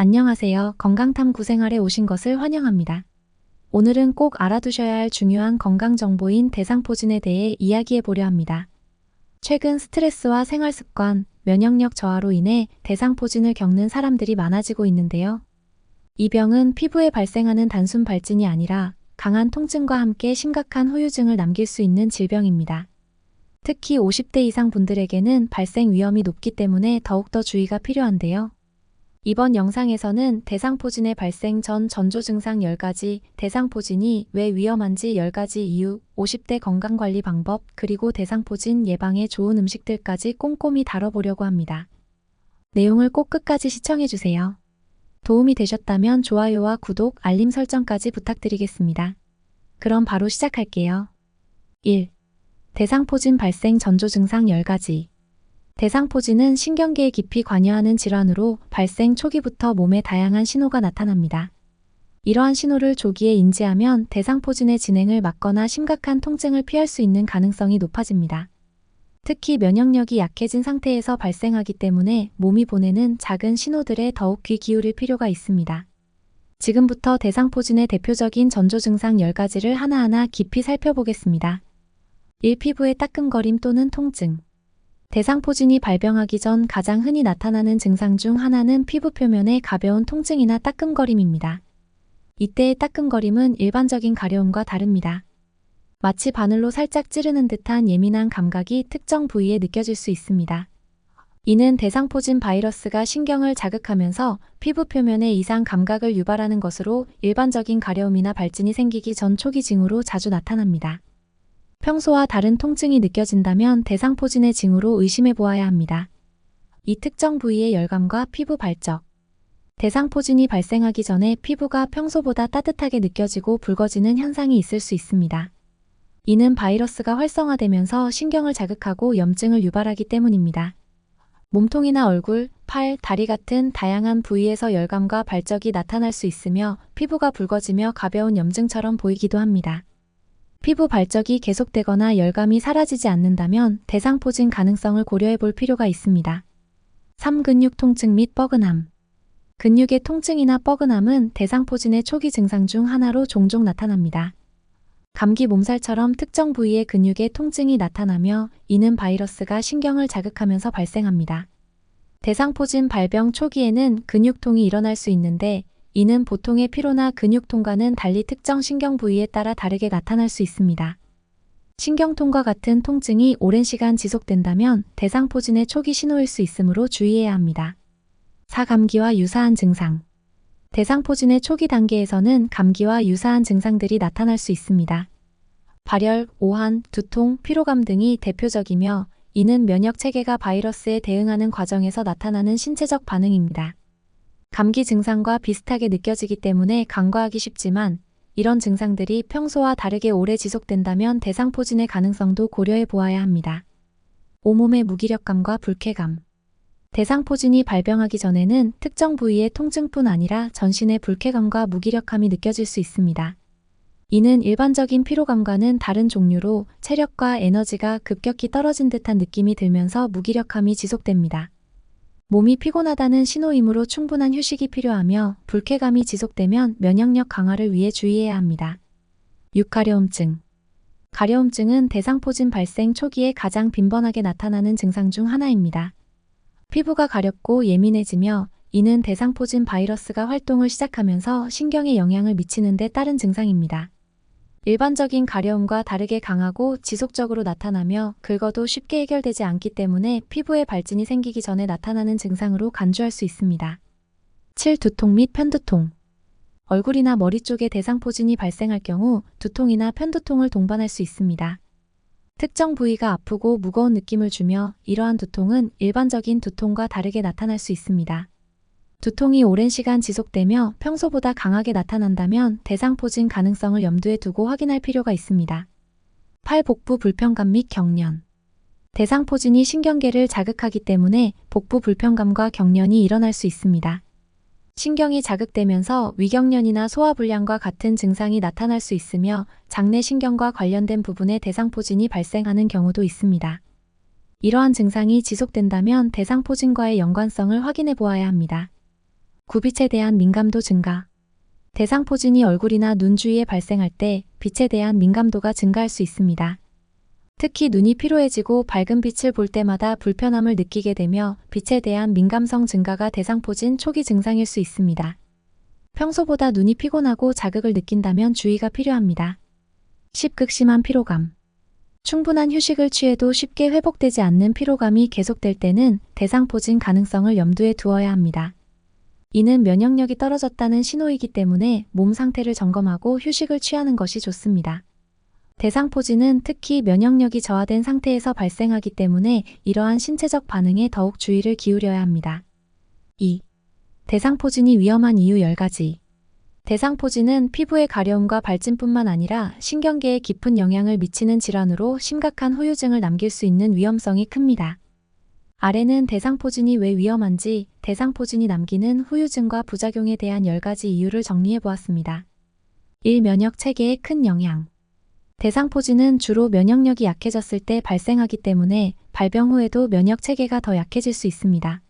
안녕하세요. 건강탐구 생활에 오신 것을 환영합니다. 오늘은 꼭 알아두셔야 할 중요한 건강 정보인 대상포진에 대해 이야기해 보려 합니다. 최근 스트레스와 생활습관, 면역력 저하로 인해 대상포진을 겪는 사람들이 많아지고 있는데요. 이 병은 피부에 발생하는 단순 발진이 아니라 강한 통증과 함께 심각한 후유증을 남길 수 있는 질병입니다. 특히 50대 이상 분들에게는 발생 위험이 높기 때문에 더욱더 주의가 필요한데요. 이번 영상에서는 대상포진의 발생 전 전조 증상 10가지, 대상포진이 왜 위험한지 10가지 이유, 50대 건강관리 방법, 그리고 대상포진 예방에 좋은 음식들까지 꼼꼼히 다뤄보려고 합니다. 내용을 꼭 끝까지 시청해주세요. 도움이 되셨다면 좋아요와 구독, 알림 설정까지 부탁드리겠습니다. 그럼 바로 시작할게요. 1. 대상포진 발생 전조 증상 10가지. 대상포진은 신경계에 깊이 관여하는 질환으로 발생 초기부터 몸에 다양한 신호가 나타납니다. 이러한 신호를 조기에 인지하면 대상포진의 진행을 막거나 심각한 통증을 피할 수 있는 가능성이 높아집니다. 특히 면역력이 약해진 상태에서 발생하기 때문에 몸이 보내는 작은 신호들에 더욱 귀 기울일 필요가 있습니다. 지금부터 대상포진의 대표적인 전조 증상 10가지를 하나하나 깊이 살펴보겠습니다. 1. 피부의 따끔거림 또는 통증. 대상포진이 발병하기 전 가장 흔히 나타나는 증상 중 하나는 피부 표면의 가벼운 통증이나 따끔거림입니다. 이때의 따끔거림은 일반적인 가려움과 다릅니다. 마치 바늘로 살짝 찌르는 듯한 예민한 감각이 특정 부위에 느껴질 수 있습니다. 이는 대상포진 바이러스가 신경을 자극하면서 피부 표면에 이상 감각을 유발하는 것으로 일반적인 가려움이나 발진이 생기기 전 초기 징후로 자주 나타납니다. 평소와 다른 통증이 느껴진다면 대상포진의 징후로 의심해 보아야 합니다. 이 특정 부위의 열감과 피부 발적. 대상포진이 발생하기 전에 피부가 평소보다 따뜻하게 느껴지고 붉어지는 현상이 있을 수 있습니다. 이는 바이러스가 활성화되면서 신경을 자극하고 염증을 유발하기 때문입니다. 몸통이나 얼굴, 팔, 다리 같은 다양한 부위에서 열감과 발적이 나타날 수 있으며 피부가 붉어지며 가벼운 염증처럼 보이기도 합니다. 피부 발적이 계속되거나 열감이 사라지지 않는다면 대상포진 가능성을 고려해 볼 필요가 있습니다. 3. 근육 통증 및 뻐근함. 근육의 통증이나 뻐근함은 대상포진의 초기 증상 중 하나로 종종 나타납니다. 감기 몸살처럼 특정 부위의 근육에 통증이 나타나며 이는 바이러스가 신경을 자극하면서 발생합니다. 대상포진 발병 초기에는 근육통이 일어날 수 있는데 이는 보통의 피로나 근육통과는 달리 특정 신경 부위에 따라 다르게 나타날 수 있습니다. 신경통과 같은 통증이 오랜 시간 지속된다면 대상포진의 초기 신호일 수 있으므로 주의해야 합니다. 4. 감기와 유사한 증상. 대상포진의 초기 단계에서는 감기와 유사한 증상들이 나타날 수 있습니다. 발열, 오한, 두통, 피로감 등이 대표적이며 이는 면역체계가 바이러스에 대응하는 과정에서 나타나는 신체적 반응입니다. 감기 증상과 비슷하게 느껴지기 때문에 간과하기 쉽지만 이런 증상들이 평소와 다르게 오래 지속된다면 대상포진의 가능성도 고려해 보아야 합니다. 온몸의 무기력감과 불쾌감. 대상포진이 발병하기 전에는 특정 부위의 통증뿐 아니라 전신의 불쾌감과 무기력함이 느껴질 수 있습니다. 이는 일반적인 피로감과는 다른 종류로 체력과 에너지가 급격히 떨어진 듯한 느낌이 들면서 무기력함이 지속됩니다. 몸이 피곤하다는 신호이므로 충분한 휴식이 필요하며 불쾌감이 지속되면 면역력 강화를 위해 주의해야 합니다. 6. 가려움증. 가려움증은 대상포진 발생 초기에 가장 빈번하게 나타나는 증상 중 하나입니다. 피부가 가렵고 예민해지며 이는 대상포진 바이러스가 활동을 시작하면서 신경에 영향을 미치는 데 따른 증상입니다. 일반적인 가려움과 다르게 강하고 지속적으로 나타나며 긁어도 쉽게 해결되지 않기 때문에 피부에 발진이 생기기 전에 나타나는 증상으로 간주할 수 있습니다. 7. 두통 및 편두통. 얼굴이나 머리 쪽에 대상포진이 발생할 경우 두통이나 편두통을 동반할 수 있습니다. 특정 부위가 아프고 무거운 느낌을 주며 이러한 두통은 일반적인 두통과 다르게 나타날 수 있습니다. 두통이 오랜 시간 지속되며 평소보다 강하게 나타난다면 대상포진 가능성을 염두에 두고 확인할 필요가 있습니다. 8. 복부 불편감 및 경련. 대상포진이 신경계를 자극하기 때문에 복부 불편감과 경련이 일어날 수 있습니다. 신경이 자극되면서 위경련이나 소화불량과 같은 증상이 나타날 수 있으며 장내 신경과 관련된 부분에 대상포진이 발생하는 경우도 있습니다. 이러한 증상이 지속된다면 대상포진과의 연관성을 확인해 보아야 합니다. 구빛에 대한 민감도 증가. 대상포진이 얼굴이나 눈 주위에 발생할 때 빛에 대한 민감도가 증가할 수 있습니다. 특히 눈이 피로해지고 밝은 빛을 볼 때마다 불편함을 느끼게 되며 빛에 대한 민감성 증가가 대상포진 초기 증상일 수 있습니다. 평소보다 눈이 피곤하고 자극을 느낀다면 주의가 필요합니다. 10. 극심한 피로감. 충분한 휴식을 취해도 쉽게 회복되지 않는 피로감이 계속될 때는 대상포진 가능성을 염두에 두어야 합니다. 이는 면역력이 떨어졌다는 신호이기 때문에 몸 상태를 점검하고 휴식을 취하는 것이 좋습니다. 대상포진은 특히 면역력이 저하된 상태에서 발생하기 때문에 이러한 신체적 반응에 더욱 주의를 기울여야 합니다. 2. 대상포진이 위험한 이유 10가지. 대상포진은 피부의 가려움과 발진뿐만 아니라 신경계에 깊은 영향을 미치는 질환으로 심각한 후유증을 남길 수 있는 위험성이 큽니다. 아래는 대상포진이 왜 위험한지, 대상포진이 남기는 후유증과 부작용에 대한 10가지 이유를 정리해 보았습니다. 1. 면역 체계에 큰 영향. 대상포진은 주로 면역력이 약해졌을 때 발생하기 때문에 발병 후에도 면역 체계가 더 약해질 수 있습니다.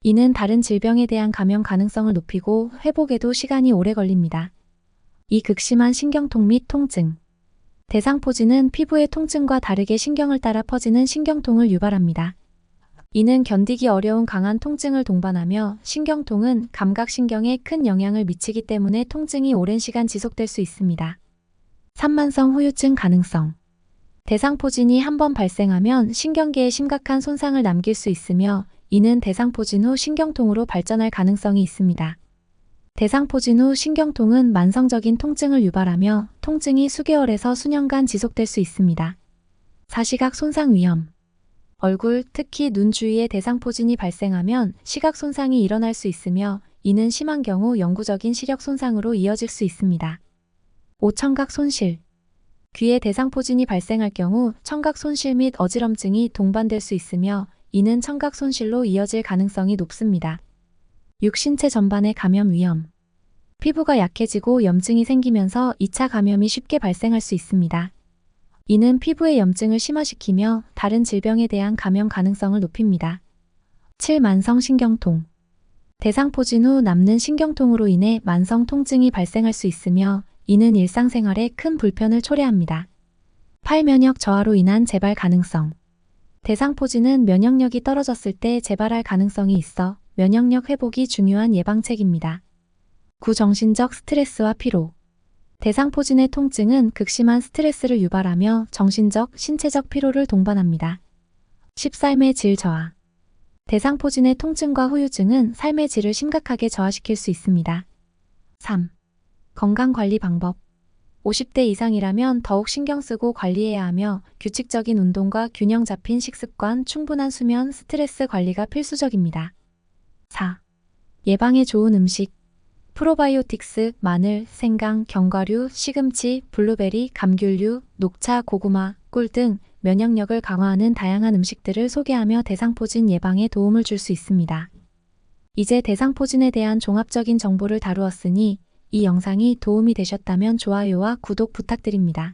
이는 다른 질병에 대한 감염 가능성을 높이고 회복에도 시간이 오래 걸립니다. 2. 극심한 신경통 및 통증. 대상포진은 피부의 통증과 다르게 신경을 따라 퍼지는 신경통을 유발합니다. 이는 견디기 어려운 강한 통증을 동반하며 신경통은 감각신경에 큰 영향을 미치기 때문에 통증이 오랜 시간 지속될 수 있습니다. 3. 만성 후유증 가능성. 대상포진이 한번 발생하면 신경계에 심각한 손상을 남길 수 있으며 이는 대상포진 후 신경통으로 발전할 가능성이 있습니다. 대상포진 후 신경통은 만성적인 통증을 유발하며 통증이 수개월에서 수년간 지속될 수 있습니다. 4. 시각 손상 위험. 얼굴, 특히 눈 주위에 대상포진이 발생하면 시각 손상이 일어날 수 있으며 이는 심한 경우 영구적인 시력 손상으로 이어질 수 있습니다. 5. 청각 손실. 귀에 대상포진이 발생할 경우 청각 손실 및 어지럼증이 동반될 수 있으며 이는 청각 손실로 이어질 가능성이 높습니다. 6. 신체 전반의 감염 위험. 피부가 약해지고 염증이 생기면서 2차 감염이 쉽게 발생할 수 있습니다. 이는 피부의 염증을 심화시키며 다른 질병에 대한 감염 가능성을 높입니다. 7. 만성 신경통. 대상포진 후 남는 신경통으로 인해 만성 통증이 발생할 수 있으며 이는 일상생활에 큰 불편을 초래합니다. 8. 면역 저하로 인한 재발 가능성. 대상포진은 면역력이 떨어졌을 때 재발할 가능성이 있어 면역력 회복이 중요한 예방책입니다. 9. 정신적 스트레스와 피로. 대상포진의 통증은 극심한 스트레스를 유발하며 정신적, 신체적 피로를 동반합니다. 10. 삶의 질 저하. 대상포진의 통증과 후유증은 삶의 질을 심각하게 저하시킬 수 있습니다. 3. 건강관리 방법. 50대 이상이라면 더욱 신경 쓰고 관리해야 하며 규칙적인 운동과 균형 잡힌 식습관, 충분한 수면, 스트레스 관리가 필수적입니다. 4. 예방에 좋은 음식. 프로바이오틱스, 마늘, 생강, 견과류, 시금치, 블루베리, 감귤류, 녹차, 고구마, 꿀 등 면역력을 강화하는 다양한 음식들을 소개하며 대상포진 예방에 도움을 줄 수 있습니다. 이제 대상포진에 대한 종합적인 정보를 다루었으니 이 영상이 도움이 되셨다면 좋아요와 구독 부탁드립니다.